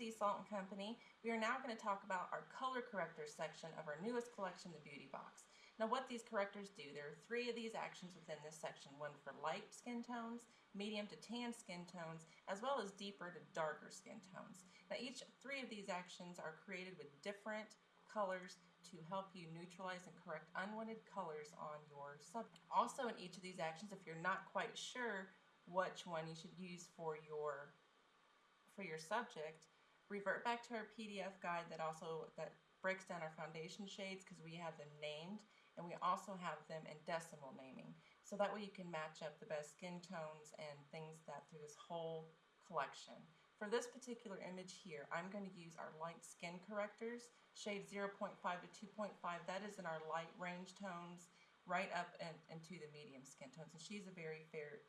Sea Salt & Company. We are now going to talk about our color correctors section of our newest collection, the Beauty Box. Now what these correctors do, there are 3 of these actions within this section, one for light skin tones, medium to tan skin tones, as well as deeper to darker skin tones. Now each 3 of these actions are created with different colors to help you neutralize and correct unwanted colors on your subject. Also in each of these actions, if you're not quite sure which one you should use for your subject, revert back to our PDF guide that breaks down our foundation shades, because we have them named and we also have them in decimal naming, so that way you can match up the best skin tones and things that through this whole collection. For this particular image here, I'm going to use our light skin correctors, shade 0.5 to 2.5. That is in our light range tones, right up into the medium skin tones, and she's a very fair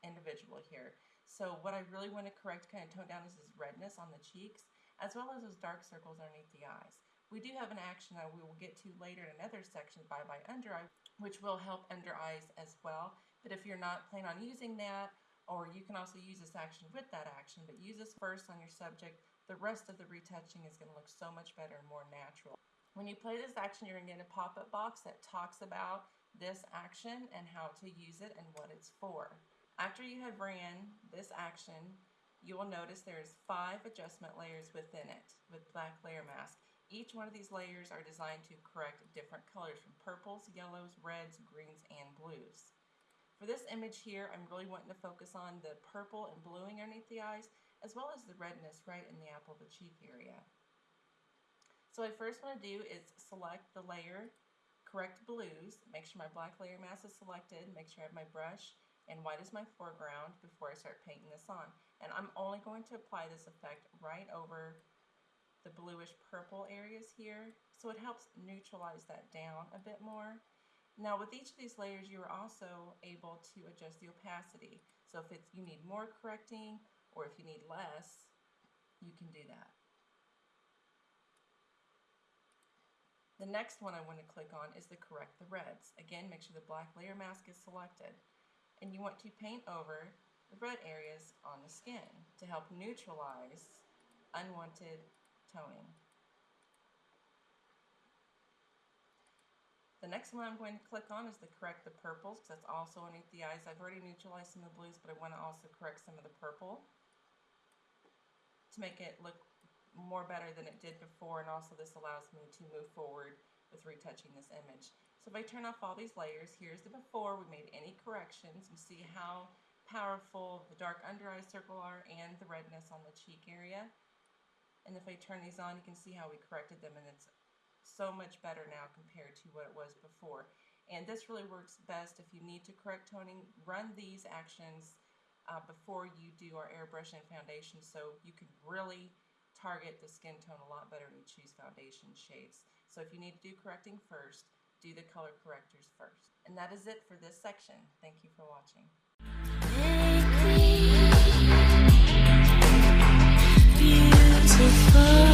individual here. So what I really want to correct, kind of tone down, is this redness on the cheeks, as well as those dark circles underneath the eyes. We do have an action that we will get to later in another section, Bye Bye Under Eye, which will help under eyes as well. But if you're not planning on using that, or you can also use this action with that action, but use this first on your subject, the rest of the retouching is going to look so much better and more natural. When you play this action, you're going to get a pop-up box that talks about this action and how to use it and what it's for. After you have ran this action, you will notice there's 5 adjustment layers within it with black layer mask. Each one of these layers are designed to correct different colors, from purples, yellows, reds, greens, and blues. For this image here, I'm really wanting to focus on the purple and bluing underneath the eyes, as well as the redness right in the apple of the cheek area. So what I first want to do is select the layer, correct blues, make sure my black layer mask is selected, make sure I have my brush and white is my foreground before I start painting this on. And I'm only going to apply this effect right over the bluish purple areas here, so it helps neutralize that down a bit more. Now with each of these layers, you are also able to adjust the opacity. So if you need more correcting, or if you need less, you can do that. The next one I want to click on is the correct the reds. Again, make sure the black layer mask is selected. And you want to paint over the red areas on the skin to help neutralize unwanted toning. The next one I'm going to click on is the correct the purples, because that's also underneath the eyes. I've already neutralized some of the blues, but I want to also correct some of the purple to make it look more better than it did before, and also this allows me to move forward with retouching this image. So if I turn off all these layers, here's the before we made any corrections. You see how powerful the dark under eye circle are and the redness on the cheek area. And if I turn these on, you can see how we corrected them, and it's so much better now compared to what it was before. And this really works best if you need to correct toning. Run these actions before you do our airbrush and foundation, so you can really target the skin tone a lot better when you choose foundation shades. So if you need to do correcting first, do the color correctors first. And that is it for this section. Thank you for watching. Beautiful.